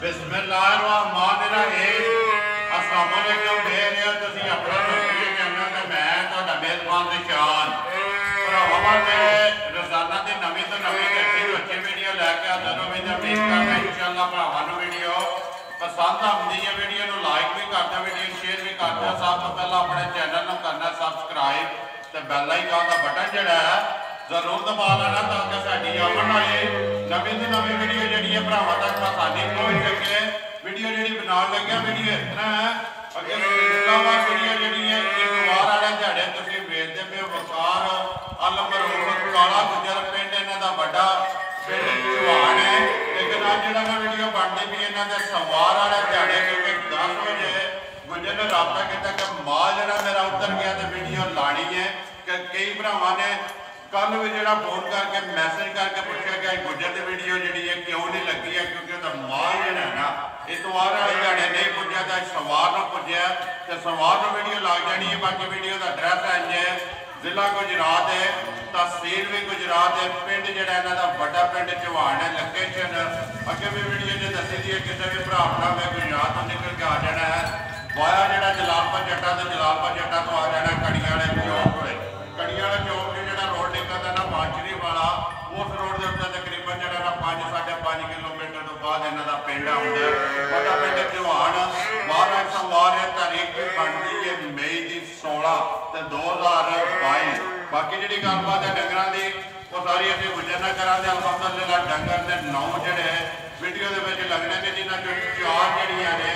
बिस्मिल्लाहिर्रहमानिर्रहीम। अस्सलाम वालेकुम। मेरे तुसीं अपना लोकप्रिय चैनल ते मैं तुहाडा मेज़बान निशान भरावां ते रोज़ाना दी नवीं तो नवीं ते अच्छी वीडियो लैके हाज़र होवे ते उम्मीद करदा इंशाअल्लाह भरावां नूं वीडियो पसंद आउंदी है। वीडियो नूं लाइक भी करदे, वीडियो शेयर भी करदे। सब तो पहला अपने चैनल नूं करना सबसक्राइब ते बेल आइकन दा बटन जिहड़ा है जरूर दबा लेना ताकि साडी आने वाली नवीं तो नवीं वीडियो जी है भरावां तक आसानी पहुँच सके। वीडियो जी बना लगे वीडियो इस तरह है अगर इस्लामाबाद वीडियो जी है इतवार वाले दिहाड़े तुसीं वेखदे पे वकार अलमरूफ काला गुजर पिंड इन्हां दा वड्डा पिंड चौहान है। लेकिन अज जिहड़ा मैं वीडियो बनती पई इन्हां दे सोमवार वाले दिहाड़े क्योंकि 10 बजे गुजर ने रबता किया कि माल जिहड़ा मेरा उतर गया तो वीडियो लानी है कि कई भरावां ने कल भी जो फोन करके मैसेज करके पूछा कि गुजर की वीडियो जी है क्यों नहीं लगी है क्योंकि माल जो है ना इतवार वाले दिहाड़े नहीं पुजा तो सोमवार को पुजा तो सोमवार को वीडियो लग जानी है। बाकी वीडियो का एड्रैस है जिला गुजरात है, तहसील भी गुजरात है, पिंड जो बड़ा पिंड चौहान है। लोकेशन अगे भी वीडियो जो दसी दी है किसी भी भरा में गुजरात तो निकल के आ जाना है वाया जो जलालपुर जट्टा तो जलालपुर जट्टा तो आ जाना कड़िया वाले चौक पे। कड़िया वाले चौक से जो रोड निकलता ना माचरी वाला उस रोड के उत्ते तकरीबन जो 5-5.5 किलोमीटर तो बाद इन्हों का पिंड आता है बड़ा पिंड चौहान। 12 सोमवार है, तारीख भी बनती है मई की 16 तो 2022। बाकी जी गलबात है डंगर की वो सारी अभी गुजर न करा अलहमदुलिल्लाह डंगर के 9 जोड़े वीडियो के लगने ने जिन्होंने 4 जड़िया ने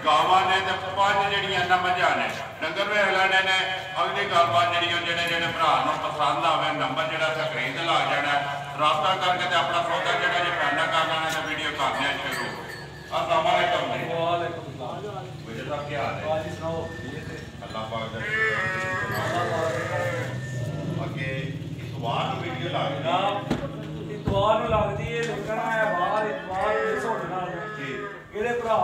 गावां ने तो 5 जड़िया मझा ने डंगर भी हिलाने ने। अगली गलबात जी जो भरा पसंद आवे नंबर जो स्क्रीन से ला जाना रबता करके अपना सौदा जो पैदा कर लेना तो वीडियो करने शुरू। अस्सलाम वालेकुम जी। गुजर साहब क्या हाल है? अल्लाह पाक दा अगे इतवार वीडियो इतवार लगती है लेकिन बाहर इतवार ਜਿਹੜੇ ਭਰਾ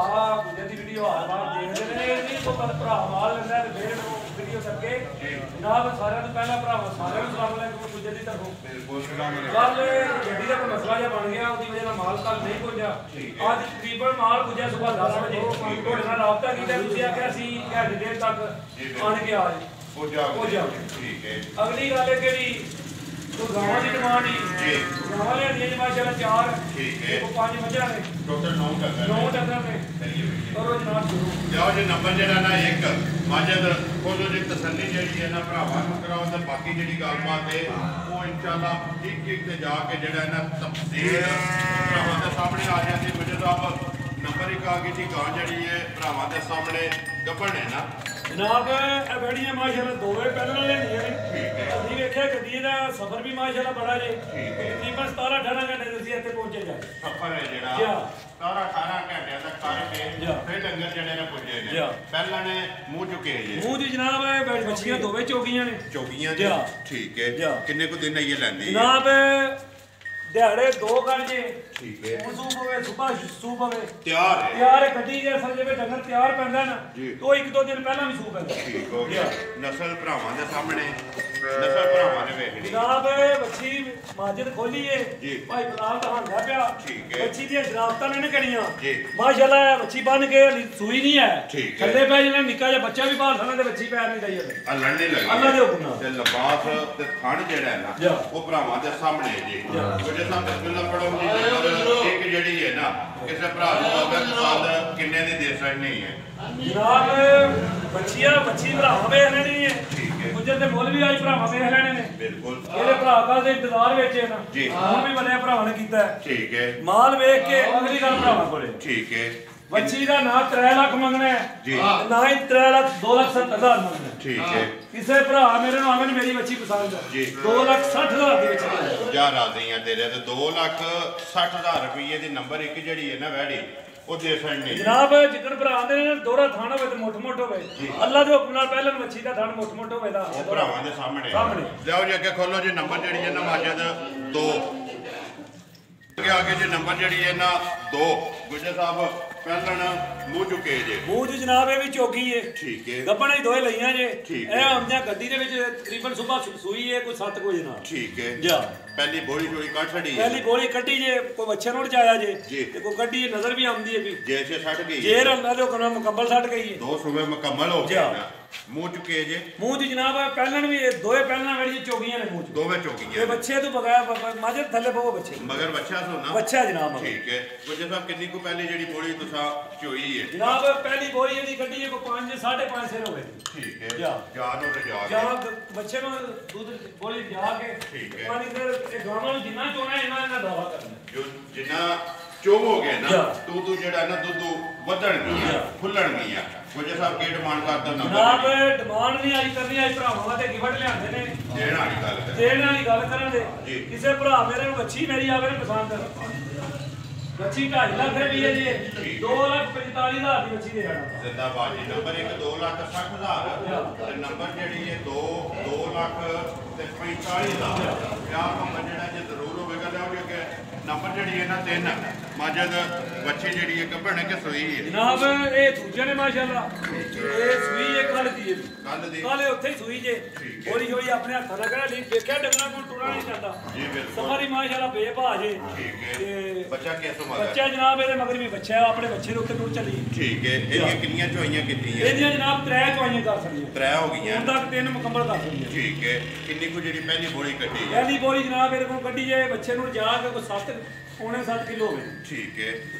ਗੁਜਰ ਦੀ ਵੀਡੀਓ ਹਰ ਵਾਰ ਦੇਖਦੇ ਨੇ ਨਹੀਂ ਤੋਂ ਕੱਲ ਭਰਾ ਮਾਲ ਲੈਂਦਾ ਤੇ ਫਿਰ ਵੀਡੀਓ ਸਕੇ ਜਨਾਬ ਸਾਰਿਆਂ ਤੋਂ ਪਹਿਲਾਂ ਭਰਾਵਾਂ ਸਾਰਿਆਂ ਨੂੰ ਸਲਾਮ ਅਲੈਕੁਮ ਗੁਜਰ ਦੀ ਤਰਫੋਂ ਕੱਲ ਗੱਡੀ ਦਾ ਕੋਈ ਮਸਲਾ ਜਿਹਾ ਬਣ ਗਿਆ ਉਹਦੀ ਵਜ੍ਹਾ ਨਾਲ ਮਾਲ ਕੱਲ ਨਹੀਂ ਪਹੁੰਚਿਆ। ਅੱਜ ਤਕਰੀਬਨ ਮਾਲ ਪੁੱਜਿਆ ਸਵੇਰ 10 ਵਜੇ ਤੁਹਾਡੇ ਨਾਲ ਰਾਬਤਾ ਕੀਤਾ ਤੁਸੀਂ ਆਖਿਆ ਸੀ ਘੰਟੇ ਦੇਰ ਤੱਕ ਆਣ ਕੇ ਆ ਜੀ ਪਹੁੰਚਿਆ। ਠੀਕ ਹੈ ਅਗਲੀ ਗੱਲ ਹੈ ਕਿਹੜੀ तो गांव की डिमांड ही जी गांव ले दी माशाल्लाह 4 ठीक है वो 5 मझा ने टोटल 9 डंगर ने करो जनाब शुरू जाओ जी। नंबर जेड़ा ना एक माजद खोलो जी तसल्ली जेड़ी है ना भरावां नूं कराओ ते बाकी जेड़ी गलबात है वो इंशाअल्लाह ठीक ते जाके जेड़ा ना तफसील भरावां दे सामने आ जाती। मुझे तो आप नंबर एक आ गई जी गां जेड़ी है भरावां दे सामने गब्बन है ना जनाब ए बेड़ियां माशाल्लाह दोवे पैनल लेनियां ने। ठीक है अभी वेख्या गड्डी दा सफर भी माशाल्लाह बड़ा जे तकरीबन 17-18 घंटे ਤੁਸੀਂ ਇੱਥੇ ਪਹੁੰਚੇ ਜਾ सफर है जेड़ा 17-18 घंटे तक करके फिर डंगर जेड़े ने पुजे ने पहला ने मुंह चुके जे मुंह जी जनाब बच्चियां दोवे चौकीਆਂ ने चौकीਆਂ जी। ठीक है किन्ने को दिन ये लेंदी जनाब दिहाड़े 2 घंटे ठीक है सूप होवे सुबह सूप होवे तैयार है गड्डी जे असल जे डंगर तैयार पैंदा ना तो 1-2 दिन पहला भी सूप पैंदा। ठीक हो गया नस्ल भरावां दे सामने नस्ल भरावां ने वेखनी जनाब बच्ची माजिद खोली है भाई बलाल दा हांदा पिया। ठीक है बच्ची दी शराफतां ने करियां माशाल्लाह बच्ची बन के सूई नहीं है थल्ले पे जिन्हें निक्का जिहा बच्चा भी बाहर सने ते बच्ची पैर नहीं दई अल्लाह ने लगी अल्लाह दे हुक्म नाल ते लिबास ते थण जेड़ा है ना वो भरावां दे सामने जी बिस्मिल्लाह पढ़ो जी। एक जेड़ी है ना किसी भरा अगर पसंद किन्ने दी दे सकनी है जनाब बच्ची भरावां वेख लेनी है। ठीक है गुजर दे मुल भी आज भरावां वेख लेने ने बिल्कुल जेड़े भरा कल दे इंतजार विच है ना हुण भी बने भरावां ने कीता है। ठीक है माल वेख के अगली गल भरावां कोले। ठीक है बच्ची का ना 3 लाख मंगना है जी ना ही 2,60,000 मंगना है। ठीक है किसे भरा मेरे नु आवन मेरी बच्ची पसंद है जी 2,60,000 दी बच्ची जा राजी हैं तेरे ते 2,60,000 रुपये दी नंबर एक जड़ी है ना वैडी ओ दे सकने जनाब जिकन भरा आंदे ने दोहरा थान होवे ते मोट होवे अल्लाह दे हुक्म नाल पहले बच्ची दा थान मोट होवे दा ओ भरावां दे सामने जाओ जी अगे खोलो जी नंबर जड़ी है ना माजिद 2 आगे जी नंबर जड़ी है ना 2 ਗੁੱਜਰ ਸਾਹਿਬ ਪਹਿਲਣ ਮੂੰਹ ਚੁੱਕੇ ਜੇ ਮੂੰਹ ਚ ਜਨਾਬ ਇਹ ਵੀ ਚੋਗੀ ਏ ਠੀਕ ਹੈ ਗੱਬਣਾ ਹੀ ਦੋਏ ਲਈਆਂ ਜੇ ਠੀਕ ਇਹ ਆਉਂਦਿਆਂ ਗੱਡੀ ਦੇ ਵਿੱਚ ਤਕਰੀਬਨ ਸਵੇਰ ਸੂਈ ਏ ਕੋਈ 7 ਵਜੇ ਨਾਲ ਠੀਕ ਹੈ ਜਾ ਪਹਿਲੀ ਬੋਲੀ ਛੋੜੀ ਕੱਢ ਛੜੀ ਪਹਿਲੀ ਗੋਲੀ ਕੱਢੀ ਜੇ ਕੋਈ ਬੱਚੇ ਨੂੰ ਜਾਇਆ ਜੇ ਜੀ। ਤੇ ਕੋਈ ਗੱਡੀ ਨਜ਼ਰ ਵੀ ਆਉਂਦੀ ਏ ਵੀ ਜੈਸੇ ਛੱਡ ਗਈ ਜੇਰ ਅੱਲਾ ਦੇ ਹੁਕਮ ਮੁਕੰਮਲ ਛੱਡ ਗਈ ਏ ਦੋ ਸੂਬੇ ਮੁਕੰਮਲ ਹੋ ਗਏ ਨਾ ਮੂੰਹ ਚੁੱਕੇ ਜੇ ਮੂੰਹ ਚ ਜਨਾਬ ਪਹਿਲਣ ਵੀ ਇਹ ਦੋਏ ਪਹਿਲਣਾ ਜਿਹੜੀ ਚੋਗੀਆਂ ਨੇ ਮੂੰਹ ਚ ਦੋਵੇਂ ਇਹ ਚੌਕੀਆਂ ਬੱਚੇ ਤੋਂ ਬਗੈਰ ਮਾਝੇ ਥੱਲੇ ਪਵੋ ਬੱਚੇ ਮਗਰ ਬੱਚਾ ਸੋਨਾ ਬੱਚਾ ਜਨਾਬ ਮਗਰ। ਠੀਕ ਹੈ ਗੁੱਜਰ ਸਾਹਿਬ ਕਿੰਨੀ ਕੁ ਪਹਿਲੀ ਜਿਹੜੀ ਬੋਲੀ ਤੁਸੀਂ ਚੋਈ ਹੈ ਜਨਾਬ ਪਹਿਲੀ ਬੋਰੀ ਇਹਦੀ ਕੱਢੀ ਕੋ 5 5.5 ਸਿਰ ਹੋਵੇ ਠੀਕ ਹੈ ਜਾ। ਜਾ ਨੂੰ ਰਜਾ ਜਾਂ ਬੱਚੇ ਨੂੰ ਦੁੱਧ ਬੋਲੀ ਜਾ ਕੇ ਠੀਕ ਹੈ। ਪਾਣੀ ਫਿਰ ਇਹ ਗਾਵਾਂ ਨੂੰ ਜਿੰਨਾ ਚੋਣਾ ਇਹਨਾਂ ਦਾ ਦਾਵਾ ਕਰਨਾ ਜੋ ਜਿੰਨਾ ਚੋਵੋਗੇ ਨਾ ਜਾ। ਤੂੰ ਜਿਹੜਾ ਨਾ ਦੁੱਧ ਵਧਣਗੀਆਂ ਜਾ। ਫੁੱਲਣਗੀਆਂ ਗੁੱਜਰ ਸਾਹਿਬ ਕੀ ਡਿਮਾਂਡ ਕਰਦਾ ਜਨਾਬ ਨੰਬਰ ਡਿਮਾਂਡ ਨਹੀਂ ਆਈ ਕਰਨੀ ਆਈ ਭਰਾਵਾਂ ਤੇ ਗਿਫਟ ਲਿਆਂਦੇ ਨੇ ਦੇਣ ਵਾਲੀ ਗੱਲ ਕਰ ਦੇਣ ਵਾਲੀ ਗੱਲ ਕਰਨ ਦੇ ਜੀ। ਕਿਸੇ ਭਰਾ ਮੇਰੇ ਨੂੰ ਅੱਛੀ ਮੇਰੀ ਆਵੇ ਨੇ ਪਸੰਦ ਬੱਚੀ 2.5 ਲੱਖ ਰੁਪਏ ਜੀ 2,45,000 ਦੀ ਬੱਚੀ ਦੇ ਜਾਣਾ ਜ਼ਿੰਦਾਬਾਦ ਜੀ ਨੰਬਰ 1 2,60,000 ਤੇ ਨੰਬਰ ਜਿਹੜੀ ਹੈ 2 ਲੱਖ ਤੇ 45,000 ਪਿਆਰ ਨੰਬਰ ਜਿਹੜਾ ਜੇ ਜ਼ਰੂਰ ਹੋਵੇਗਾ ਲਿਆਓਗੇ ਅੱਗੇ ਨੰਬਰ ਜਿਹੜੀ ਹੈ ਨਾ 3 ਮਾਜਦ ਬੱਚੀ ਜਿਹੜੀ ਹੈ ਗੱਭਣ ਹੈ ਕਿ ਸੋਈ ਹੈ ਜਨਾਬ ਇਹ ਦੂਜੇ ਨੇ ਮਾਸ਼ਾਅੱਲਾ ਇਹ ਸੂਈ ਇਹ ਕੱਲ ਦੀ ਹੈ ਕੱਲ ਦੀ ਕੱਲ ਉੱਥੇ ਹੀ ਸੂਈ ਜੇ ਠੀਕ ਹੈ। ਹੌਲੀ ਹੌਲੀ ਆਪਣੇ ਹੱਥਾਂ ਨਾਲ ਕਰਾ ਲਈ ਦੇਖਿਆ ਡੰਗਣਾ ਕੋਲ ਟੁਰਾ ਨਹੀਂ ਜਾਂਦਾ ਜੀ ਬਿਲਕੁਲ ਸਫਾਰੀ ਮਾਸ਼ਾਅੱਲਾ ਬੇਭਾ ਜੇ ਠੀਕ ਹੈ ਤੇ ਬੱਚਾ ਕਿਸ ਤੋਂ ਮਗਰ ਬੱਚਾ ਜਨਾਬ ਇਹਦੇ ਮਗਰ ਵੀ ਬੱਚਾ ਹੈ ਆਪਣੇ ਬੱਚੇ ਦੇ ਉੱਤੇ ਟੁਰ ਚੱਲੀ ਠੀਕ ਹੈ ਇਹਦੀਆਂ ਕਿੰਨੀਆਂ ਚੋਈਆਂ ਕੀਤੀਆਂ ਇਹਦੀਆਂ ਜਨਾਬ 3 ਚੁਆਈਆਂ ਕਰ ਸਕਦੀਆਂ 3 ਹੋ ਗਈਆਂ ਹੁਣ ਤੱਕ 3 ਮੁਕੰਮਲ ਕਰ ਸਕਦੀਆਂ ਠੀਕ ਹੈ ਕਿੰਨੀ ਕੁ ਜਿਹੜੀ ਪਹਿਲੀ ਬੋਲੀ ਕੱਢੀ ਹੈ ਪਹਿਲੀ ਬੋਲੀ ਜਨਾਬ ਇਹਦੇ ਕੋਲ ਕੱਢੀ ਜੇ ਬੱਚੇ ਨੂੰ ਜਾ ਕੇ ਕੋਈ 7 ਕਿਲੋ ਹੋਵੇ ਠੀਕ ਹੈ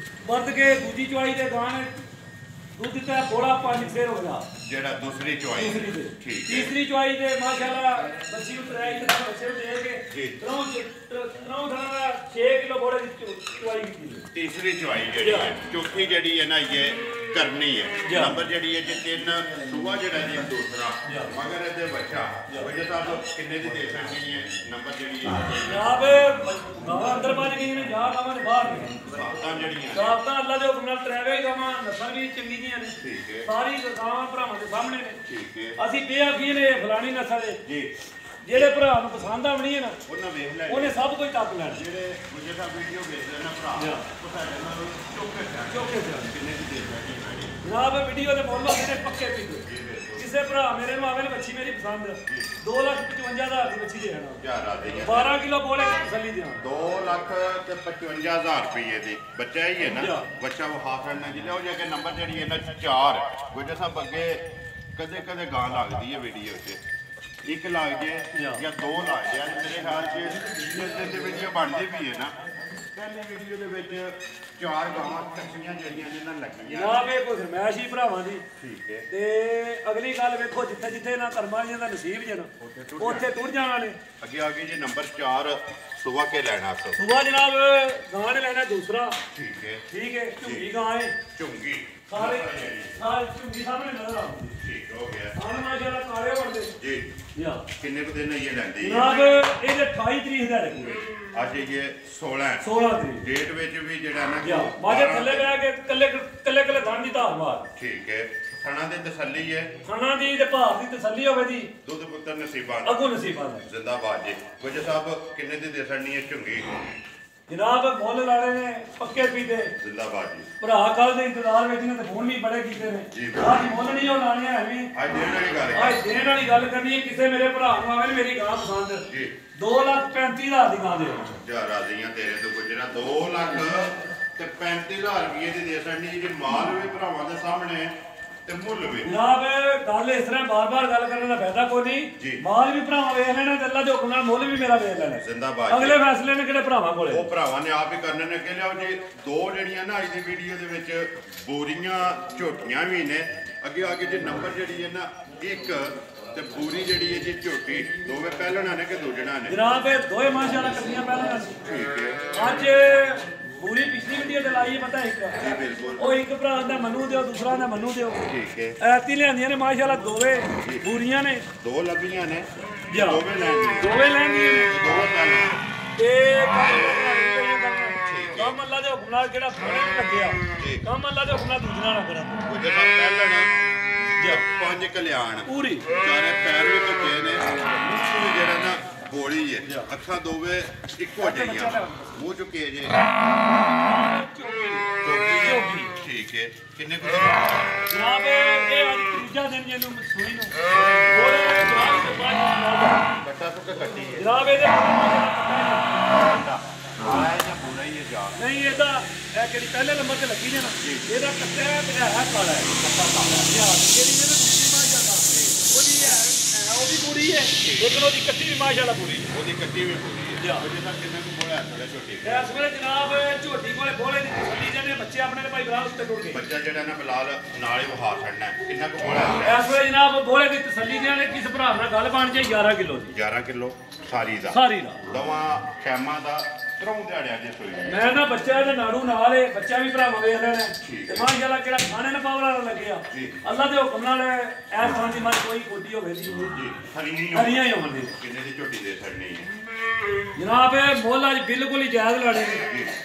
ਵੱਧ ਕੇ ਦੂਜੀ ਚੁਆਈ ਦੇ ਗਾਂ ਨੇ ਦੁੱਧ ਦਿੱਤਾ ਬੋਲਾ 5 ਸਿਰ ਹੋ ਗਿਆ ਜਿਹੜਾ ਦੂਸਰੀ ਚੋਈ ਦੂਸਰੀ ਦੇ ਠੀਕ ਹੈ ਤੀਸਰੀ ਚੁਆਈ ਦੇ ਮਾਸ਼ਾਅੱਲਾ ਬੱਚੀ ਨੂੰ ਤਰਾਈ ਦੇ ਬੱਚੇ ਨੂੰ ਦੇ ਕੇ ਜੀ। ਤਰੋਂ ਦਾ 6 ਕਿਲੋ ਬੋਲੇ ਦੀ ਚੁਆਈ ਕੀਤੀ ਹੈ ਤੀਸਰੀ ਚਵਾਈ ਜਿਹੜੀ ਹੈ ਚੌਥੀ ਜਿਹੜੀ ਹੈ ਨਾ ਇਹ ਕਰਨੀ ਹੈ ਜਾ। ਨੰਬਰ ਜਿਹੜੀ ਹੈ ਜੇ 3 ਸੂਆ ਜਿਹੜਾ ਜੀ ਦੂਸਰਾ ਜਾ। ਮਗਰ ਇਹਦੇ ਬੱਚਾ ਵਜੇ ਸਾਹਿਬ ਕਿੰਨੇ ਦੀ ਦੇ ਸਕਦੀ ਹੈ ਨੰਬਰ ਜਿਹੜੀ ਹੈ ਜਨਾਬ ਗਾਵਾਂ ਅੰਦਰ ਵੱਜ ਗਈਆਂ ਨੇ ਜਾ ਗਾਵਾਂ ਦੇ ਬਾਹਰ ਨੇ ਸਾਤਾਂ ਜਿਹੜੀਆਂ ਸਾਬਤਾ ਅੱਲਾ ਦੇ ਹੁਕਮ ਨਾਲ ਤਰਾਵੇ ਗਾਵਾਂ ਨਸਲ ਵੀ ਚੰਗੀ ਦੀਆਂ ਨੇ ਠੀਕ ਹੈ ਸਾਰੀ ਗਾਵਾਂ ਭਰਾਵਾਂ ਦੇ ਸਾਹਮਣੇ ਨੇ ਠੀਕ ਹੈ ਅਸੀਂ ਬੇਆਖੀ ਨੇ ਫਲਾਣੀ ਨਸਲ ਦੇ ਜੀ ਜਿਹੜੇ ਭਰਾ ਨੂੰ ਪਸੰਦ ਆਵਣੀ ਹੈ ਨਾ ਉਹਨਾਂ ਵੇਖ ਲੈ ਉਹਨੇ ਸਭ ਕੁਝ ਟੱਪ ਲੈਣਾ ਜਿਹੜੇ ਵਜੇ ਸਾਹਿਬ ਵੀਡੀਓ ਵੇਖਦੇ ਨਾ ਭਰਾ ਜਾ। ਉਹ ਸਾਡੇ ਨਾਲ ਚੁੱਕੇ ਚੁੱਕੇ ਜਾਣ। ਕਿੰਨੇ ਦੀ ਦੇ ਸਕਦੀ ਹੈ ਜਨਾਬ ਵੀਡੀਓ ਦੇ ਮੁੱਲ ਹੁੰਦੇ ਨੇ ਪੱਕੇ ਪੀਂਦੇ ਕਿਸੇ ਭਰਾ ਮੇਰੇ ਨੂੰ ਆਵੇ ਨਾ ਬੱਚੀ ਮੇਰੀ ਪਸੰਦ 2,55,000 ਦੀ ਬੱਚੀ ਦੇ ਦੇਣਾ ਹਜ਼ਾਰ ਆ ਗਈ 12 ਕਿਲੋ ਬੋਲੇ ਤਸੱਲੀ ਦਿਆਂ 2,55,000 ਰੁਪਏ ਦੀ ਬੱਚਾ ਹੀ ਹੈ ਨਾ ਜਾ। ਬੱਚਾ ਉਹ ਹਾਫ ਰਣ ਨਾਲ ਜਿਹੜਾ ਉਹ ਜਾ ਕੇ ਨੰਬਰ ਜਿਹੜੀ ਹੈ ਨਾ 4 ਗੁੱਜਰ ਸਾਹਿਬ ਅੱਗੇ ਕਦੇ ਕਦੇ ਗਾਂ ਲੱਗਦੀ ਹੈ ਵੀਡੀਓ 'ਚ ਇੱਕ ਲੱਗ ਜੇ ਜਾ। ਜਾਂ 2 ਲੱਗ ਜੇ ਅੱਜ ਮੇਰੇ ਖਿਆਲ 'ਚ ਜਿਸ ਦੇ ਵੀਡੀਓ ਬਣਦੀ ਵੀ ਹੈ ਨਾ ਪਹਿਲੀ ਵੀਡੀਓ ਦੇ ਵਿੱਚ 4 ਗਾਵਾਂ ਕੱਚੀਆਂ ਜਿਹੜੀਆਂ ਨੇ ਨਾ ਲੱਗੀਆਂ ਜਨਾਬ ਇਹ ਕੋਈ ਫਰਮਾਇਸ਼ ਹੀ ਭਰਾਵਾਂ ਦੀ ਠੀਕ ਹੈ ਤੇ ਅਗਲੀ ਗੱਲ ਵੇਖੋ ਜਿੱਥੇ ਜਿੱਥੇ ਨਾ ਕਰਮਾਂ ਦਾ ਨਸੀਬ ਜਨ ਉੱਥੇ ਟੁਰ ਜਾਣਾ ਨੇ ਅੱਗੇ ਜੀ ਨੰਬਰ 4 ਸੁਬਾ ਕੇ ਲੈਣਾ ਸੋ ਸੁਬਾ ਜਨਾਬ ਗਾਂ ਨੇ ਲੈਣਾ ਦੂਸਰਾ ਠੀਕ ਹੈ ਠੀਕ ਹੈ ਝੁੰਗੀ ਗਾਂ ਹੈ ਝੁੰਗੀ ਸਾਰੇ ਸਾਰੇ ਝੁੰਗੀ ਸਾਹਮਣੇ ਨਜ਼ਰ ਆਉਂਦੀ ਠੀਕ ਹੋ ਗਿਆ ਆਣ ਮਾਸ਼ਾਅੱਲਾ ਕਾਲੇ ਬਣਦੇ ਜੀ ਯਾ ਕਿੰਨੇ ਕੁ ਦਿਨ ਇਹ ਲੈਂਦੀ ਹੈ ਜਨਾਬ ਇਹਦੇ 28 ਤਰੀਕ ਦਾ ਰੱਖੀ ਅੱਜ ਇਹ 16 ਹੈ 16 ਤਰੀਕ ਡੇਟ ਵਿੱਚ ਵੀ ਜਿਹੜਾ ਨਾ ਯਾ ਮਾਜੇ ਥੱਲੇ ਬਹਿ ਕੇ ਕੱਲੇ ਥਾਂ ਦੀ ਧਾਰ ਮਾਰ ਠੀਕ ਹੈ ਥਣਾ ਦੀ ਤਸੱਲੀ ਹੈ ਖਾਣਾ ਦੀ ਤੇ ਭਾਰ ਦੀ ਤਸੱਲੀ ਹੋਵੇ ਜੀ ਦੁੱਧ ਪੁੱਤਰ ਨਸੀਬਾਂ ਦਾ ਅੱਗੋਂ ਨਸੀਬਾਂ ਦਾ ਜ਼ਿੰਦਾਬਾਦ ਜੀ ਗੁੱਜਰ ਸਾਹਿਬ ਕਿੰਨੇ ਦੀ ਦੇ ਸਕਣੀ ਹੈ ਝੁੰਗੀ ਜਨਾਬ ਮੁੱਲ ਲਾਣੇ ਨੇ ਪੱਕੇ ਪੀਤੇ ਜ਼ਿੰਦਾਬਾਦ ਜੀ ਭਰਾ ਕੱਲ ਦੇ ਇੰਤਜ਼ਾਰ ਵਿੱਚ ਨੇ ਤੇ ਫੋਨ ਵੀ ਬੜੇ ਕੀਤੇ ਨੇ ਜੀ। ਅੱਜ ਮੁੱਲ ਨਹੀਂ ਉਹ ਲਾਣੇ ਹੈ ਵੀ ਅੱਜ ਦੇਣ ਵਾਲੀ ਗੱਲ ਹੈ ਅੱਜ ਦੇਣ ਵਾਲੀ ਗੱਲ ਕਰਨੀ ਹੈ ਕਿਸੇ ਮੇਰੇ ਭਰਾ ਨੂੰ ਆਵੇ ਨਾ ਮੇਰੀ ਗਾਂ ਪਸੰਦ ਜੀ 2,35,000 ਦੀ ਗਾਂ ਦੇ ਜਾ ਰਾਜ਼ੀਆਂ ਤੇਰੇ ਤੋਂ ਗੁੱਜਰਾ 2 ਲੱਖ ਤੇ 35,000 ਰੁਪਏ ਦੀ ਦੇ ਸਕਣੀ ਜੇ ਮਾਲ ਵੀ ਭਰਾਵਾਂ ਦੇ ਸਾਹਮਣੇ ਤੇ ਮੁੱਲ ਵੀ ਜਨਾਬ ਗੱਲ ਇਸ ਤਰ੍ਹਾਂ ਬਾਰ-ਬਾਰ ਗੱਲ ਕਰਨ ਦਾ ਫਾਇਦਾ ਕੋਈ ਜੀ। ਨਹੀਂ ਮਾਲ ਵੀ ਭਰਾਵਾਂ ਵੇਖ ਲੈਣਾ ਤੇ ਅੱਲਾ ਦੇ ਹੁਕਮ ਨਾਲ ਮੁੱਲ ਵੀ ਮੇਰਾ ਵੇਖ ਲੈਣਾ ਜ਼ਿੰਦਾਬਾਦ ਜੀ। ਅਗਲੇ ਫੈਸਲੇ ਨੇ ਕਿਹੜੇ ਭਰਾਵਾਂ ਕੋਲੇ ਉਹ ਭਰਾਵਾਂ ਨੇ ਆਪ ਹੀ ਕਰਨੇ ਨੇ ਕਿ ਲਿਆਓ ਜੀ ਦੋ ਜਿਹੜੀਆਂ ਨਾ ਅੱਜ ਦੀ ਵੀਡੀਓ ਦੇ ਵਿੱਚ ਬੋਰੀਆਂ ਝੋਟੀਆਂ ਵੀ ਨੇ ਅੱਗੇ ਆ ਕੇ ਜੇ ਨੰਬਰ ਜਿਹੜੀ ਹੈ ਨਾ 1 ਤੇ ਪੂਰੀ ਜਿਹੜੀ ਹੈ ਜੀ ਝੋਟੀ ਦੋਵੇਂ ਪਹਿਲਣਾ ਨੇ ਕਿ ਦੂਜਣਾ ਨੇ ਜਨਾਬ ਇਹ ਦੋਏ ਮਾਸ਼ਾਅੱਲਾ ਕੱਟੀਆਂ ਪਹਿਲਾਂ ਠੀਕ ਹੈ ਅੱਜ ਪੂਰੀ ਪਿਛਲੀ ਵੀਡੀਓ ਤੇ ਲਾਈ ਪਤਾ ਇੱਕ ਜੀ ਬਿਲਕੁਲ ਉਹ ਇੱਕ ਭਰਾ ਦਾ ਮਨੂ ਦਿਓ ਦੂਸਰਾ ਦਾ ਮਨੂ ਦਿਓ ਠੀਕ ਹੈ ਐਤੀ ਲਿਆਂਦੀਆਂ ਨੇ ਮਾਸ਼ਾਅੱਲਾ ਦੋਵੇਂ ਪੂਰੀਆਂ ਨੇ ਦੋ ਲੱਭੀਆਂ ਨੇ ਜਾ। ਦੋਵੇਂ ਲੈਣੀਆਂ ਦੋਵੇਂ ਲੈਂਦੀਆਂ ਨੇ ਦੋਵੇਂ ਪਹਿਲਣਾ ਤੇ ਕੰਮ ਅੱਲਾ ਦੇ ਹੁਕਮ ਨਾਲ ਜਿਹੜਾ ਫੋਨੇ ਨੂੰ ਲੱਗਿਆ ਜੀ। ਕੰਮ ਅੱਲਾ ਦੇ ਹੁਕਮ ਨਾਲ ਦੂਜਣਾ ਨਾ ਕਰਾਂ ਉਹਦੇ ਨਾਲ ਪਹਿਲਣਾ ਜਾਂ 5 ਕਲਿਆਣ ਪੂਰੀ ਚਾਰੇ ਪੈਰ ਵੀ ਕੱਟੇ ਨੇ ਮੂੰਹ ਵੀ ਜਿਹੜਾ ਨਾ ਬੋਲੀ ਹੈ ਅੱਖਾਂ ਦੋਵੇਂ ਇੱਕੋ ਜਿਹੀਆਂ ਮੂੰਹ ਚੁੱਕੇ ਜੇ ਚੋਕੀ है किन्ने को जनाब ये आज तीजा दिन जेनु सूई नु बोले जवाब के बाद कट्टा तो कट्टी है जनाब ये आया या पूरा ही है जा नहीं ये दा केड़ी पहले नंबर ते लगी ने ना ਇਹਦਾ ਕੱਟਿਆ ਤੇ ਹੈ ਕਾਲਾ ਹੈ ਕੱਟਾ ਕਾਲਾ ਹੈ ਜਿਹੜੀ ਇਹਨੇ ਦੂਜੀ ਮਾਸ਼ਾਅੱਲਾ ਉਹਦੀ ਹੈ ਉਹ ਵੀ ਪੂਰੀ ਹੈ ਲੇਕਿਨ ਉਹਦੀ ਕੱਟੀ ਵੀ ਮਾਸ਼ਾਅੱਲਾ ਪੂਰੀ ਹੈ ਉਹਦੀ ਕੱਟੀ ਵੀ ਪੂਰੀ ਹੈ ਉਹਦੇ ਨਾਲ ਕਿੰਨੇ ਨੂੰ ਬੋਲਿਆ ਥੋੜਾ ਛੋਟੀ ਇਸ ਵੇਲੇ ਜਨਾਬ ਝੋਟੀ ਕੋਲੇ ਬੋਲੇ ਦੀ ਤਸੱਲੀ ਜਨੇ ਬੱਚੇ ਆਪਣੇ ਨੇ ਭਾਈ ਬਰਾਲ ਉੱਤੇ ਟੁੱਟ ਗਏ ਬੱਚਾ ਜਿਹੜਾ ਨਾ ਬਿਲਾਲ ਨਾਲ ਹੀ ਵਹਾ ਛੱਡਣਾ ਕਿੰਨਾ ਕੁ ਬੋਲਿਆ ਇਸ ਵੇਲੇ ਜਨਾਬ ਬੋਲੇ ਦੀ ਤਸੱਲੀ ਜਨੇ ਕਿਸ ਭਰਾ ਨਾਲ ਗੱਲ ਬਣ ਜਾਏ 11 ਕਿਲੋ ਦੀ 11 ਕਿਲੋ ਸਾਰੀ ਦਾ ਦਵਾ ਖੈਮਾ ਦਾ ਤਰੋਂ ਦਿਹਾੜਿਆਂ ਦੇ ਸੋਈ ਮੈਂ ਨਾ ਬੱਚਾ ਦੇ ਨਾੜੂ ਨਾਲ ਏ ਬੱਚਾ ਵੀ ਭਰਾਵਾਂ ਵੇਖ ਲੈਣਾ ਤੇ ਮਾਸ਼ਾਅੱਲਾ ਕਿਹੜਾ ਖਾਣੇ ਨਾ ਪਾਵਲਾ ਲੱਗਿਆ ਅੱਲਾ ਦੇ ਹੁਕਮ ਨਾਲ ਐਸ ਥਾਂ ਦੀ ਮਨ ਕੋਈ ਕੋਡੀ ਹੋਵੇ ਦੀ ਜੀ ਹਰੀਆਂ ਹੀ ਹੋਣਗੇ ਕਿੰਨੇ ਦੀ ਝੋਟੀ ਦੇ ਛੱਡਣੀ ਹੈ ਜਨਾਬ ਇਹ ਮੁੱਲ ਅੱਜ ਬਿਲਕੁਲ ਹੀ ਜਾਇਜ਼ ਲਾਣੇ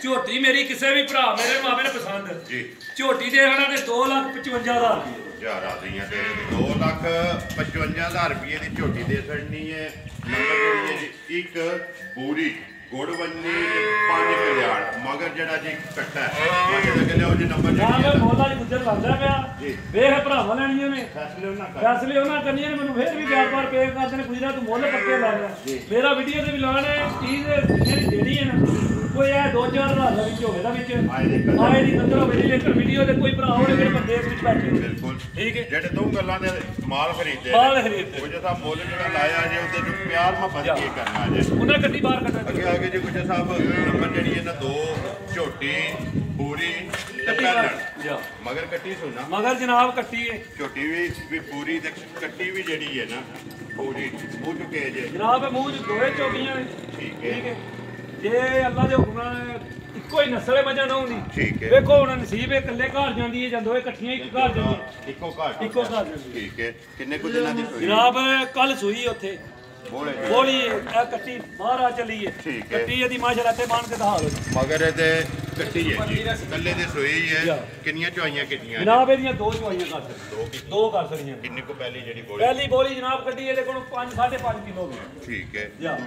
ਝੋਟੀ ਮੇਰੀ ਕਿਸੇ ਵੀ ਭਰਾ ਮੇਰੇ ਮਾਪੇ ਨੇ ਪਸੰਦ ਜੀ ਝੋਟੀ ਦੇ ਹਣਾ ਤੇ 2,55,000 ਰੁਪਏ ਯਾਰ ਆ ਗਈਆਂ ਤੇ 2,55,000 ਰੁਪਏ ਦੀ ਝੋਟੀ ਦੇ ਛੱਡਣੀ ਹੈ ਨੰਬਰ ਜਿਹੜੀ ਹੈ ਜੀ ਇੱਕ ਪੂਰੀ ਗੋੜਵੰਨੀ 5 ਕਲਿਆਣ ਮਗਰ ਜਿਹੜਾ ਜੀ ਕੱਟਾ ਹੈ ਮਗਰ ਲੱਗ ਲਿਆ ਉਹ ਜੀ ਨੰਬਰ ਜਨਾਬ ਮੁੱਲ ਅੱਜ ਗੁੱਜਰ ਲੱਗਦਾ ਪਿਆ ਵੇਖ ਭਰਾਵਾਂ ਲੈਣੀਆਂ ਨੇ ਫੈਸਲੇ ਉਹਨਾਂ ਕਰਨੀਆਂ ਨੇ ਮੈਨੂੰ ਫੇਰ ਵੀ ਬਾਰ-ਬਾਰ ਪੇ ਕਰਦੇ ਨੇ ਗੁਜਰਾ ਤੂੰ ਮੁੱਲ ਪੱਕੇ ਲਾ ਲੈ ਮੇਰਾ ਵੀਡੀਓ ਤੇ ਵੀ ਲਾਣੇ ਚੀਜ਼ ਜਿਹੜੀ ਦੇਣੀ ਹੈ ਨਾ ਕੋਈ ਇਹ 2-4 ਹਜ਼ਾਰ ਦਾ ਵਿੱਚ ਹੋਵੇ ਦਾ ਵਿੱਚ ਆਏ ਦੀ ਕੰਦਰ ਹੋਵੇ ਲੇਕਿਨ ਵੀਡੀਓ ਤੇ ਕੋਈ ਭਰਾ ਹੋਵੇ ਜਿਹੜੇ ਬੰਦੇ ਵਿੱਚ ਬੈਠੇ ਬਿਲਕੁਲ ਠੀਕ ਹੈ ਜਿਹੜੇ ਦੋ ਗੱਲਾਂ ਦੇ ਮਾਲ ਖਰੀਦਦੇ ਉਹ ਜਿਹੜਾ ਮੁੱਲ ਜਿਹੜਾ ਲਾਇਆ ਜੇ ਉਹਦੇ ਨੂੰ ਪਿਆਰ ਮੁਹੱਬਤ ਕੀ ਕਰਨਾ ਜੇ ਉਹਨਾਂ ਗੱਡੀ ਬਾਹਰ ਕੱਢਣਾ ਅੱਗੇ ਜੀ ਗੁਜਰ ਸਾਹਿਬ ਨੰਬਰ ਜਿਹੜੀ ਇਹਨਾਂ ਦੋ ਝੋਟੀ ਪੂਰੀ ਤੇ ਪਹਿਲਣ ਮਗਰ ਕੱਟੀ ਸੁਣਾ ਮਗਰ ਜਨਾਬ ਕੱਟੀ ਹੈ ਝੋਟੀ ਵੀ ਪੂਰੀ ਤੇ ਕੱਟੀ ਵੀ ਜਿਹੜੀ ਹੈ ਨਾ ਪੂਰੀ ਉਹ ਚੁੱਕੇ ਜੇ ਜਨਾਬ ਮੂੰਹ ਚ ਦੋਏ ਚੋਗੀਆਂ ਠੀਕ ਹੈ ਜੇ ਅੱਲਾ ਦੇ ਹੁਕਮ ਨਾਲ ਇੱਕੋ ਹੀ ਨਸਲੇ ਮਜਾ ਨਾ ਹੁੰਦੀ ਠੀਕ ਹੈ ਵੇਖੋ ਹੁਣ ਨਸੀਬ ਇਹ ਇਕੱਲੇ ਘਰ ਜਾਂਦੀ ਹੈ ਜਾਂ ਦੋਏ ਇਕੱਠੀਆਂ ਇੱਕ ਘਰ ਜਾਂਦੀਆਂ ਇੱਕੋ ਘਰ ਜਾਂਦੀ ਠੀਕ ਹੈ ਕਿੰਨੇ ਕੁ ਦਿਨਾਂ ਦੀ ਸੂਈ ਜਨਾਬ ਕੱਲ ਸੂਈ ਉੱਥੇ ਬੋਲੀ ਇਹ ਕੱਟੀ ਬਾਹਰ ਆ ਚੱਲੀ ਹੈ ਠੀਕ ਹੈ ਕੱਟੀ ਇਹਦੀ ਮਾਸ਼ਾਅੱਲਾ ਤੇ ਮਾਨ ਕੇ ਦਹਾਲ ਮਗਰ ਇਹਦੇ ਕੱਟੀ ਹੈ ਜੀ ਕੱਲੇ ਦੇ ਸੋਈ ਹੈ ਕਿੰਨੀਆਂ ਚੁਆਈਆਂ ਕੀਤੀਆਂ ਜਨਾਬ ਇਹਦੀਆਂ ਦੋ ਚੁਆਈਆਂ ਕਰ ਦੋ ਕਰ ਸਕਦੀਆਂ ਕਿੰਨੇ ਕੋ ਪਹਿਲੀ ਜਿਹੜੀ ਬੋਲੀ ਪਹਿਲੀ ਬੋਲੀ ਜਨਾਬ ਕੱਟੀ ਇਹਦੇ ਕੋਲ 5.5 ਕਿਲੋ ਦੀ ਠੀਕ ਹੈ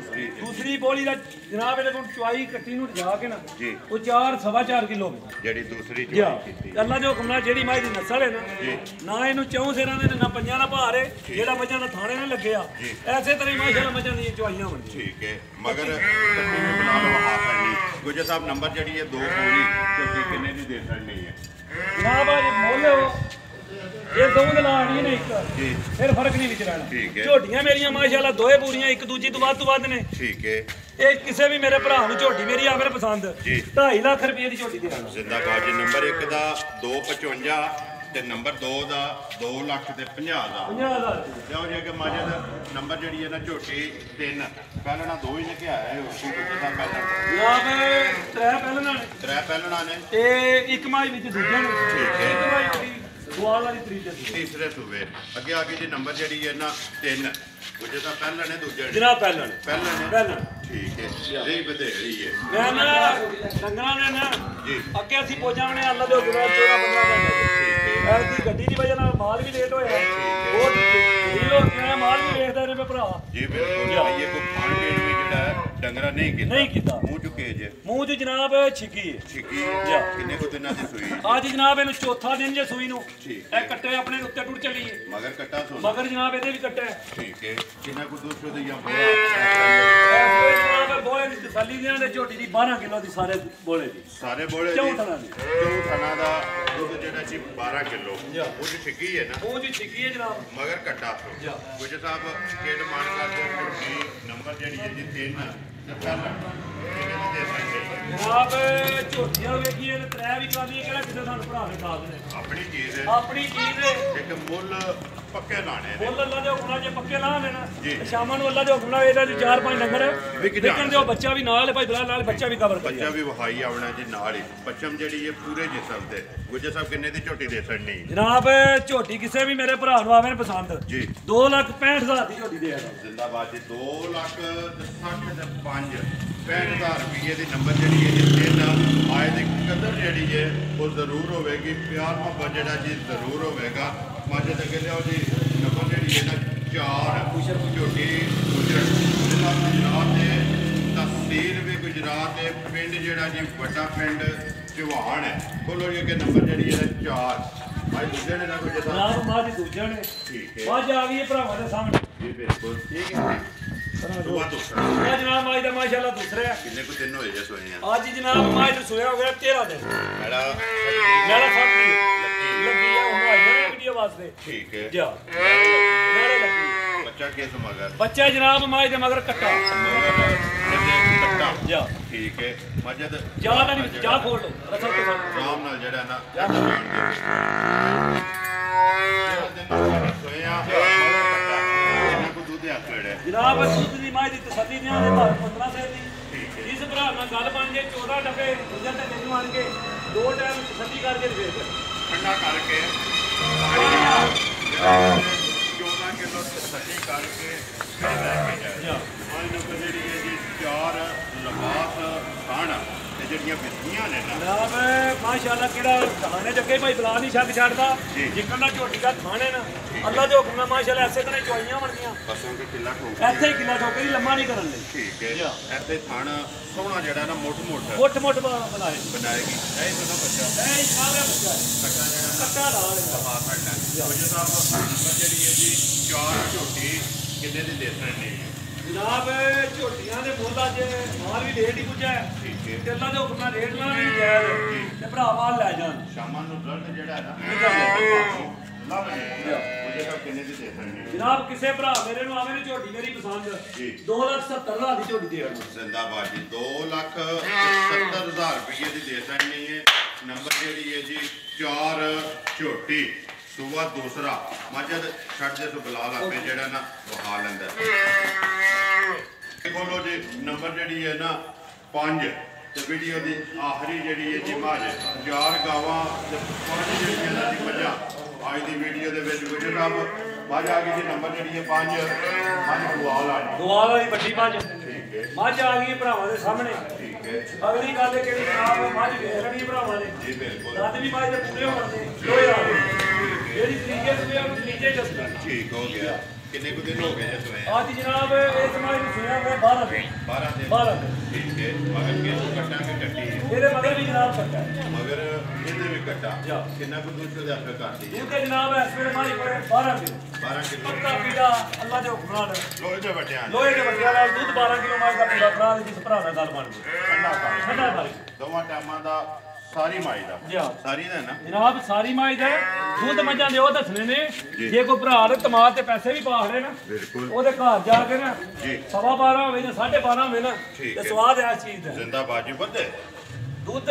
ਦੂਸਰੀ ਬੋਲੀ ਦਾ ਜਨਾਬ ਇਹਦੇ ਕੋਲ ਚੁਆਈ ਕੱਟੀ ਨੂੰ ਜਾ ਕੇ ਨਾ ਜੀ ਉਹ 4.25 ਕਿਲੋ ਜਿਹੜੀ ਦੂਸਰੀ ਚੁਆਈ ਕੀਤੀ ਅੱਲਾ ਦੇ ਹੁਕਮ ਨਾਲ ਜਿਹੜੀ ਮਾਈ ਦੀ ਨਸਲ ਹੈ ਨਾ ਨਾ ਇਹਨੂੰ ਚੌਂ ਸਿਰਾਂ ਦੇ ਨਾ ਪੰਜਾਂ ਦਾ ਭਾਰ ਹੈ ਜਿਹੜਾ ਮੱਝਾਂ ਦਾ ਥਾਣੇ ਨਾਲ ਲੱਗਿਆ ਐਸੇ ਤਰ੍ਹਾਂ ਮਾਸ਼ਾਅੱਲਾ ਮੱਝਾਂ ਦੀਆਂ ਚੁਆਈਆਂ ਹੋਣਗੀਆਂ ਠੀਕ ਹੈ ਮਗਰ ਕੱਟੀ ਵੀ ਬਣਾ ਲਓ ਹਾਫ ਪੈਣੀ ਗੁਜਰ ਸਾਹਿਬ ਨੰਬਰ ਜਿਹੜੀ ਹੈ ਦੋ ਪੂਰੀ ਕਿਉਂਕਿ ਕਿੰਨੇ ਦੀ ਦੇ ਸਕਣੀ ਹੈ ਜਨਾਬ ਇਹ ਮੁੱਲ ਇਹ ਦੋ ਲਾਣੀਆਂ ਨੇ ਇੱਕ ਜੀ ਫਿਰ ਫਰਕ ਨਹੀਂ ਵਿੱਚ ਰਹਿਣਾ ਠੀਕ ਹੈ ਝੋਟੀਆਂ ਮੇਰੀਆਂ ਮਾਸ਼ਾਅੱਲਾ ਦੋਏ ਪੂਰੀਆਂ ਇੱਕ ਦੂਜੀ ਤੋਂ ਵੱਧ ਨੇ ਠੀਕ ਹੈ ਇਹ ਕਿਸੇ ਵੀ ਮੇਰੇ ਭਰਾ ਨੂੰ ਝੋਟੀ ਮੇਰੀ ਆਵੇ ਪਸੰਦ 2.5 ਲੱਖ ਰੁਪਏ ਦੀ ਝੋਟੀ ਦੇਣਾ ਜ਼ਿੰਦਾਬਾਦ ਜੀ ਨੰਬਰ 1 ਦਾ 255 ਤੇ ਨੰਬਰ 2 ਦਾ 2,50,000 ਦਾ 50,000 ਲਓ ਜੀ ਕਿ ਮਾਜੇ ਦਾ ਨੰਬਰ ਜਿਹੜੀ ਹੈ ਨਾ ਝੋਟੀ 3 ਪਹਿਲਾਂ ਨਾ 2 ਹੀ ਲੈ ਕੇ ਆਇਆ ਉਹ ਝੋਟੀ ਦਾ ਪਹਿਲਾਂ ਜਨਾਬ ਤਰੇ ਪਹਿਲਣਾ ਨੇ ਤਰੇ ਪਹਿਲਣਾ ਨੇ ਤੇ ਇੱਕ ਮਾਈ ਵਿੱਚ ਦੂਜੇ ਨੇ ਠੀਕ ਹੈ ਇੱਕ ਮਾਈ ਦੁਆਲ ਵਾਲੀ ਤੀਸਰੇ ਸੂਬੇ ਅੱਗੇ ਆ ਗਈ ਜੀ ਨੰਬਰ ਜਿਹੜੀ ਹੈ ਨਾ 3 ਉਹ ਜਿਹਦਾ ਪਹਿਲਾਂ ਨੇ ਦੂਜੇ ਜਨਾਬ ਪਹਿਲਣ ਠੀਕ ਹੈ ਇਹ ਬਧੇੜੀ ਹੈ ਮੈਂ ਨਾ ਡੰਗਰਾਂ ਨੇ ਨਾ ਜੀ ਅੱਗੇ ਅਸੀਂ ਪਹੁੰਚਾਉਣੇ ਅੱਲਾ ਦੇ ਹੁਕਮ ਨਾਲ 14-15 ਦਿਨ ਐਸੀ ਗੱਡੀ ਦੀ ਵਜ੍ਹਾ ਨਾਲ ਮਾਲ ਵੀ ਲੇਟ ਹੋਇਆ ਉਹ ਢੀਲ ਹੋ ਗਿਆ ਮਾਲ ਵੀ ਵੇਖਦਾ ਨੇ ਭਰਾ ਜੀ ਬਿਲਕੁਲ ਇਹ ਕੋ ਖਾਣ ਪੀਣ ਵੀ ਜਿਹੜਾ ਡੰਗਰਾ ਨਹੀਂ ਕੀਤਾ ਮੂੰਹ ਚੁੱਕੇ ਜੇ ਮੂੰਹ ਚ ਜਨਾਬ ਛਿੱਕੀ ਕਿੰਨੇ ਕੋ ਦਿਨਾਂ ਦੀ ਸੂਈ ਅੱਜ ਜਨਾਬ ਇਹਨੂੰ ਚੌਥਾ ਦਿਨ ਜੇ ਸੂਈ ਨੂੰ ਇਹ ਕੱਟੇ ਆਪਣੇ ਉੱਤੇ ਟੁੱਟ ਚੱਲੀ ਹੈ ਮਗਰ ਕੱਟਾ ਸੋ ਮਗਰ ਜਨਾਬ ਇਹਦੇ ਵੀ ਕੱਟੇ ਠੀਕ ਹੈ ਕਿੰਨਾ ਕੋ ਦੂਸਰੇ ਦੇ ਜਾਂ ਜਨਾਬ ਬੋਲੇ ਦੀ ਤਸੱਲੀ ਦੀਆਂ ਦੇ ਝੋਟੀ ਦੀ 12 ਕਿਲੋ ਦੀ ਸਾਰੇ ਬੋਲੇ ਦੀ ਚੌਥਣਾ ਦਾ ਦੁੱਧ ਜਿਹੜਾ ਸੀ 12 ਕਿਲੋ ਉਹ ਜੀ ਛਿੱਕੀ ਹੈ ਨਾ ਉਹ ਜੀ ਛਿੱਕੀ ਹੈ ਜਨਾਬ ਮਗਰ ਕੱਟਾ ਕੁਝ ਸਾਹਿਬ ਕਿਹੜ ਮਾਨ ਕਰਦੇ ਝੋਟੀ ਨੰਬਰ ਜਿਹੜੀ ਹੈ ਜੀ 3 ਤੇ ਪਹਿਲਾਂ ਜਨਾਬ ਝੋਟੀਆਂ ਵੇਖੀਏ ਤੇ ਤਰੇ ਵੀ ਕਰਾਦੀ ਕਿਹੜਾ ਕਿਸੇ ਸਾਨੂੰ ਭਰਾ ਨੇ ਖਾ ਦੇਣੇ ਆਪਣੀ ਚੀਜ਼ ਇੱਕ ਮੁੱਲ ਪੱਕੇ ਲਾਣੇ ਨੇ ਮੁੱਲ ਅੱਲਾ ਦੇ ਹੁਕਮ ਨਾਲ ਜੇ ਪੱਕੇ ਲਾ ਲੈਣਾ ਸ਼ਾਮਾਂ ਨੂੰ ਅੱਲਾ ਦੇ ਹੁਕਮ ਨਾਲ ਇਹਦਾ 4-5 ਨੰਬਰ ਵਿਕਣ ਦੇ ਬੱਚਾ ਵੀ ਨਾਲ ਭਾਈ ਬਲਾ ਨਾਲ ਬੱਚਾ ਵੀ ਕਵਰ ਬੱਚਾ ਵੀ ਵਹਾਈ ਆਉਣਾ ਜੀ ਨਾਲ ਹੀ ਪੱਛਮ ਜਿਹੜੀ ਹੈ ਪੂਰੇ ਜਿਸਮ ਤੇ ਗੁੱਜਰ ਸਾਹਿਬ ਕਿੰਨੇ ਦੀ ਝੋਟੀ ਦੇ ਛੱਡਣੀ ਜਨਾਬ ਝੋਟੀ ਕਿਸੇ ਵੀ ਮੇਰੇ ਭਰਾ ਨੂੰ ਆਵੇ ਪਸੰਦ ਜੀ 2,65,000 ਦੀ ਝੋਟੀ ਦੇ ਜ਼ਿੰਦਾਬਾਦ ਜੀ 2,60,5 65,000 ਰੁਪਏ ਦੀ ਨੰਬਰ ਜਿਹੜੀ ਹੈ ਜੀ ਆਏ ਦੀ ਕਦਰ ਜਿਹੜੀ ਹੈ ਉਹ ਜ਼ਰੂਰ ਹੋਵੇਗੀ ਪਿਆਰ ਮੁਹੱਬਤ ਜਿਹੜਾ ਜੀ ਜ਼ਰੂਰ ਹੋਵੇਗਾ ਮਾਝੇ ਤੇ ਕਹਿੰਦੇ ਉਹ ਜੀ ਨੰਬਰ ਜਿਹੜੀ ਹੈ ਨਾ 4 ਝੋਟੀ ਗੁਜਰਾਤ ਦੇ ਤਹਿਸੀਲ ਵੀ ਗੁਜਰਾਤ ਦੇ ਪਿੰਡ ਜਿਹੜਾ ਜੀ ਵੱਡਾ ਪਿੰਡ ਜਵਾਨ ਹੈ। ਬੋਲੋ ਜੀ ਕਿ ਨੰਬਰ ਜਿਹੜੀ ਇਹਦਾ 4 ਅੱਜ ਦੂਜੇ ਨੇ ਨਾ ਕੋਈ ਜਸਾ ਜਨਾਬ ਮਾਝ ਦੂਜਾ ਨੇ ਠੀਕ ਹੈ ਮਾਝ ਆ ਗਈ ਹੈ ਭਰਾਵਾਂ ਦੇ ਸਾਹਮਣੇ ਜੀ ਬਿਲਕੁਲ ਠੀਕ ਹੈ ਦੁਆ ਦੂਸਰਾ ਆ ਜਨਾਬ ਮਾਝ ਦਾ ਮਾਸ਼ਾਅੱਲਾ ਦੂਸਰਾ ਹੈ ਕਿੰਨੇ ਕੁ ਦਿਨ ਹੋਏ ਜੇ ਸੋਏ ਆ ਅੱਜ ਜਨਾਬ ਮਾਝ ਨੂੰ ਸੋਇਆ ਹੋ ਗਿਆ 13 ਦਿਨ ਮੇਰਾ ਮੇਰਾ ਸਾਥੀ ਲੱਗੀ ਆ ਹੁਣ ਆਈ ਹੈ ਵੀਡੀਓ ਵਾਸਤੇ ਠੀਕ ਹੈ ਜਾ ਮੇਰੇ ਲੱਗੀ ਬੱਚਾ ਕਿਸ ਮਗਰ ਬੱਚਾ ਜਨਾਬ ਮਾਝ ਦੇ ਮਗਰ ਕੱਟਾ ਕੱਟਾ ਜਾ ਠੀਕ ਹੈ ਮਜਦ ਜਾ ਤਾਂ ਨਹੀਂ ਜਾ ਖੋਲ ਲੋ ਰਸਲ ਤੋਂ ਆਰਾਮ ਨਾਲ ਜਿਹੜਾ ਨਾ ਸੋਏ ਆ ਇਹਨਾਂ ਕੋ ਦੁੱਧ ਹੱਥ ਲੜਿਆ ਜਨਾਬ ਦੁੱਧ ਦੀ ਮਾਝ ਦੀ ਤਸੱਲੀ ਨਹੀਂ ਆਦੇ ਭਾਵੇਂ 15 ਸੈਰ ਦੀ ਜਿਸ ਭਰਾ ਨਾਲ ਗੱਲ ਬਣ ਜੇ 14 ਡੱਬੇ ਦੂਜਾ ਤੇ ਮੈਨੂੰ ਆਣ ਕੇ 2 ਟਾਈਮ ਤਸੱਲੀ ਕਰਕੇ ਦੇ ਦੇ ਠੰਡਾ ਕਰਕੇ 14 ਕਿਲੋ ਤਸੱਲੀ ਕਰਕੇ ਫਿਰ ਲੈ ਕੇ ਜਾ ਅੱਜ ਨੂੰ ਜਿਹੜੀ ਹੈ ਜੀ 4 ਲਬਾਸ ਖਾਣ ਤੇ ਜਿਹੜੀਆਂ ਬਿਸਕੀਆਂ ਨੇ ਨਾ ਜਨਾਬ ਮਾਸ਼ਾਅੱਲਾ ਕਿਹੜਾ ਖਾਣੇ ਜੱਗੇ ਭਾਈ ਬਲਾ ਨਹੀਂ ਛੱਡ ਛੱਡਦਾ ਜਿੱਕਣ ਦਾ ਝੋਟੀ ਦਾ ਖਾਣੇ ਨਾ ਅੱਲਾ ਦੇ ਹੁਕਮ ਨਾਲ ਮਾਸ਼ਾਅੱਲਾ ਐਸੇ ਤਰ੍ਹਾਂ ਚੁਆਈਆਂ ਬਣਦੀਆਂ ਫਸੋਂ ਕੇ ਕਿੱਲਾ ਠੋਕ ਇੱਥੇ ਹੀ ਕਿਲਾ ਠੋਕੇ ਦੀ ਲੰਮਾ ਨਹੀਂ ਕਰਨ ਲਈ ਠੀਕ ਹੈ ਇੱਥੇ ਥਣ ਸੋਹਣਾ ਜਿਹੜਾ ਨਾ ਮੁੱਠ ਮੁੱਠ ਬਣਾਏ ਬਣਾਏਗੀ ਇਹ ਤਾਂ ਬੱਚਾ ਇਹ ਸਾਰਾ ਬੱਚਾ ਕੱਟਾ ਜਿਹੜਾ ਨਾ ਕੱਟਾ ਲਾ ਲੈਂਦਾ ਬਾਹਰ ਕੱਢਣਾ ਵਜੇ ਸਾਹਿਬ ਨੰਬਰ ਜਿਹੜੀ ਹੈ ਜੀ 4 ਝੋਟੀ ਕਿੰਨੇ ਦੀ ਦੇ ਸਕਦੇ ਜਨਾਬ ਝੋਟੀਆਂ ਦੇ ਮੁੱਲ ਅੱਜ ਮਾਲ ਵੀ ਲੇਟ ਹੀ ਪੁੱਜਾ ਠੀਕ ਹੈ ਤੇ ਅੱਲਾ ਦੇ ਹੁਕਮ ਨਾਲ ਰੇਟ ਨਾਲ ਵੀ ਜਾਇਜ਼ ਤੇ ਭਰਾ ਮਾਲ ਲੈ ਜਾਣ ਸ਼ਾਮਾਂ ਨੂੰ ਰਿਜ਼ਲਟ ਜਿਹੜਾ ਹੈ ਨਾ ਵਜੇ ਸਾਹਿਬ ਕਿੰਨੇ ਦੀ ਦੇ ਸਕਦੇ ਜਨਾਬ ਕਿਸੇ ਭਰਾ ਮੇਰੇ ਨੂੰ ਆਵੇ ਨੇ ਝੋਟੀ ਮੇਰੀ ਪਸੰਦ ਜੀ 2,70,000 ਦੀ ਝੋਟੀ ਦੇ ਆਣਾ ਜ਼ਿੰਦਾਬਾਦ ਜੀ 2,70,000 ਰੁਪਏ ਦੀ ਦੇ ਸਕਣੀ ਹੈ ਨੰਬਰ ਜਿਹੜੀ ਹੈ ਜੀ 4 ਝੋਟੀ ਸੁਬਾ ਦੂਸਰਾ ਮਜਦ ਛੱਡ ਦੇ ਤੋਂ ਬਲਾਲ ਆਪੇ ਜਿਹੜਾ ਨਾ ਵਹਾ ਲੈਂਦਾ ਬੋਲੋ ਜੀ ਨੰਬਰ ਜਿਹੜੀ ਹੈ ਨਾ 5 ਤੇ ਵੀਡੀਓ ਦੀ ਆਖਰੀ ਜਿਹੜੀ ਹੈ ਜੀ ਮਾਜ 4 ਗਾਵਾਂ ਤੇ 5 ਜਿਹੜੀਆਂ ਨਾ ਦੀ ਮੱਝਾਂ ਅੱਜ ਦੀ ਵੀਡੀਓ ਦੇ ਵਿੱਚ ਵੀਡੀਓ ਸਾਹਿਬ ਮੱਝ ਆ ਗਈ ਜੀ ਨੰਬਰ ਜਿਹੜੀ ਹੈ 5 ਮੱਝ ਦੁਆਲ ਆ ਜੀ ਦੁਆਲ ਵਾਲੀ ਵੱਡੀ ਮੱਝ ਠੀਕ ਹੈ ਮੱਝ ਆ ਗਈ ਭਰਾਵਾਂ ਦੇ ਸਾਹਮਣੇ ਠੀਕ ਹੈ ਅਗਲੀ ਗੱਲ ਇਹ ਕਿਹੜੀ ਜਨਾਬ ਮੱਝ ਵੇਖ ਲੈਣੀ ਭਰਾਵਾਂ ਨੇ ਜੀ ਬਿਲਕੁਲ ਦੰਦ ਵੀ ਮੱਝ ਦੇ ਪੂਰੇ ਹੋਣ ਦੇ ਲੋਹੇ ਆ ਜਿਹੜੀ ਤਰੀਕੇ ਸੁਣਿਆ ਉਹ ਨੀਚੇ ਦੱਸਦਾ ਠੀਕ ਹੋ ਗਿਆ ਕਿੰਨੇ ਕੁ ਦਿਨ ਹੋ ਗਏ ਜੇ ਸੋਏ ਅੱਜ ਜਨਾਬ ਇਸ ਮੱਝ ਨੂੰ ਸੁਣਿਆ ਹੋਇਆ 12 ਦਿਨ 12 ਦਿਨ 12 ਦਿਨ ਠੀਕ ਹੈ ਮਗਰ ਕੇ ਕੱਟਾਂ ਕੇ ਕੱਟੀ ਹੈ ਇਹਦੇ ਮਗਰ ਵੀ ਜਨਾਬ ਕੱਟਾ ਮਗਰ ਇਹਦੇ ਵੀ ਕੱਟਾ ਜਾ। ਕਿੰਨਾ ਕੁ ਦੁੱਧ ਦੇ ਆਪੇ ਕਰਦੀ ਹੈ ਇਹ ਤੇ ਜਨਾਬ ਇਸ ਵੇਲੇ ਮਾਰੀ ਕੋਲੇ 12 ਕਿਲੋ 12 ਕਿਲੋ ਪੱਕਾ ਪੀੜਾ ਅੱਲਾ ਦੇ ਹੁਕਮ ਨਾਲ ਲੋਹੇ ਦੇ ਵੱਟਿਆਂ ਨੇ ਲੋਹੇ ਦੇ ਵੱਡਿਆਂ ਨਾਲ ਦੁੱਧ 12 ਕਿਲੋ ਮਾਰ ਦਾ ਪੂਰਾ ਭਰਾ ਦੇ ਜਿਸ ਭਰਾ ਨਾਲ ਗੱਲ ਬਣ ਗਈ ਠੰਡਾ ਕਰ ਠੰਡਾ ਮਾਰੀ ਦੋਵਾਂ ਟਾਈਮਾਂ ਦਾ ਸਾਰੀ ਮਾਈ ਦਾ ਜਾ ਸਾਰੀ ਦਾ ਨਾ ਜਨਾਬ ਸਾਰੀ ਮਾਈ ਦਾ ਦੁੱਧ ਮੱਝਾਂ ਦੇ ਉਹ ਦੱਸਣੇ ਨੇ ਜੀ। ਜੇ ਕੋਈ ਭਰਾ ਨੇ ਤਮਾਦ ਤੇ ਪੈਸੇ ਵੀ ਪਾ ਖੜੇ ਨਾ ਬਿਲਕੁਲ ਉਹਦੇ ਘਰ ਜਾ ਕੇ ਨਾ ਜੀ 12:15 ਹੋਵੇ ਜਾਂ 12:30 ਹੋਵੇ ਨਾ ਠੀਕ ਤੇ ਹੈ। ਸਵਾਦ ਹੈ ਇਸ ਚੀਜ਼ ਦਾ ਜ਼ਿੰਦਾਬਾਦ ਜੀ ਵੱਧੇ ਦੁੱਧ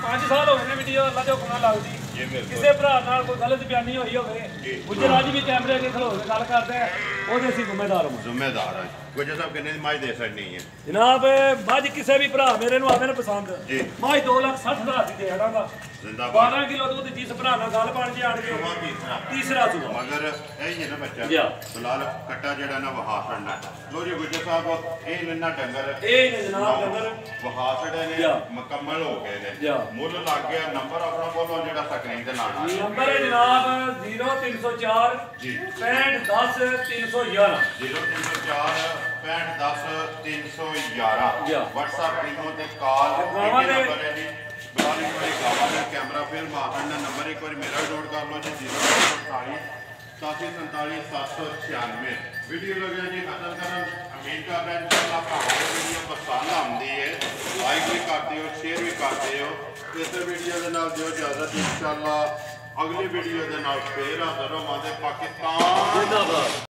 5 ਸਾਲ ਹੋ ਗਏ ਨੇ ਵੀਡੀਓ ਅੱਲਾ ਦੇ ਹੁਕਮ ਨਾਲ ਲੱਗਦੀ ਜੀ ਬਿਲਕੁਲ ਕਿਸੇ ਭਰਾ ਨਾਲ ਕੋਈ ਗਲਤ ਬਿਆਨੀ ਹੋਈ ਹੋਵੇ ਜੀ। ਗੁੱਜਰ ਅੱਜ ਵੀ ਕੈਮਰੇ ਅੱਗੇ ਖਲੋ ਕੇ ਗੱਲ ਕਰਦੇ ਆ ਉਹਦੇ ਅਸੀਂ ਜ਼ਿੰਮੇਦਾਰ ਹਾਂ ਜ਼ਿੰਮੇਦਾਰ ਹੈ ਗੁਜਰ ਸਾਹਿਬ ਕਿੰਨੇ ਦੀ ਮਾਈ ਦੇ ਸਕਣੀ ਹੈ ਜਨਾਬ ਮੱਝ ਕਿਸੇ ਵੀ ਭਰਾ ਮੇਰੇ ਨੂੰ ਆਵੇ ਨਾ ਪਸੰਦ ਜੀ। ਮੱਝ 2,60,000 ਦੀ ਦੇ ਦਾਂਗਾ ਜ਼ਿੰਦਾਬਾਦ 12 ਕਿਲੋ ਦੁੱਧ ਜਿਸ ਭਰਾ ਨਾਲ ਗੱਲ ਬਣ ਜੇ ਆਣ ਕੇ ਸਵਾ ਤੀਸਰਾ ਤੀਸਰਾ ਸੂਆ ਮਗਰ ਇਹ ਹੀ ਹੈ ਨਾ ਬੱਚਾ ਜੀ। ਫਿਲਹਾਲ ਕੱਟਾ ਜਿਹੜਾ ਨਾ ਵਹਾ ਛੱਡਣਾ ਲੋ ਜੀ ਗੁਜਰ ਸਾਹਿਬ ਇਹ ਲੈਣਾ ਡੰਗਰ ਇਹ ਨੇ ਜਨਾਬ ਡੰਗਰ ਵਹਾ ਛੜੇ ਨੇ ਜੀ। ਮੁਕੰਮਲ ਹੋ ਗਏ ਨੇ ਜੀ। ਮੁੱਲ ਲੱਗ ਗਿਆ ਨੰਬਰ ਆਪਣਾ ਬੋਲੋ ਜਿਹੜਾ ਸਕਰੀਨ ਤੇ ਲਾਣਾ ਨੰਬਰ ਹੈ ਜਨਾਬ 0304 ਜੀ 6510 311 0304 6510 311 ਜੀ। WhatsApp ਈਮੋ ਤੇ ਕਾਲ ਗਾਵਾਂ ਦੇ- ਨੰਬਰ ਹੈ ਜੀ ਬੁਲਾਣੀ ਵਾਲੀ ਗਾਵਾਂ ਦਾ ਕੈਮਰਾ ਫਿਰ ਮਾਰਨ ਦਾ ਨੰਬਰ ਇੱਕ ਵਾਰੀ ਮੇਰਾ ਨੋਟ ਕਰ ਲਓ ਜੀ 048 747 796 ਵੀਡੀਓ ਲੱਗਿਆ ਜੀ ਖਤਮ ਕਰਨ ਉਮੀਦ ਕਰ ਰਿਹਾ ਇਨਸ਼ਾਅੱਲਾ ਭਾਵੇਂ ਵੀਡੀਓ ਪਸੰਦ ਆਉਂਦੀ ਹੈ ਲਾਈਕ ਵੀ ਕਰਦੇ ਹੋ ਸ਼ੇਅਰ ਵੀ ਕਰਦੇ ਹੋ ਇਸ ਵੀਡੀਓ ਦੇ ਨਾਲ ਦਿਓ ਇਜਾਜ਼ਤ ਇਨਸ਼ਾਅੱਲਾ ਅਗਲੀ ਵੀਡੀਓ ਦੇ ਨਾਲ ਫੇਰ ਹਾਜ਼ਰ ਹੋਵਾਂਗੇ ਪਾਕਿਸਤਾਨ ਜਿੰਦਾਬਾਦ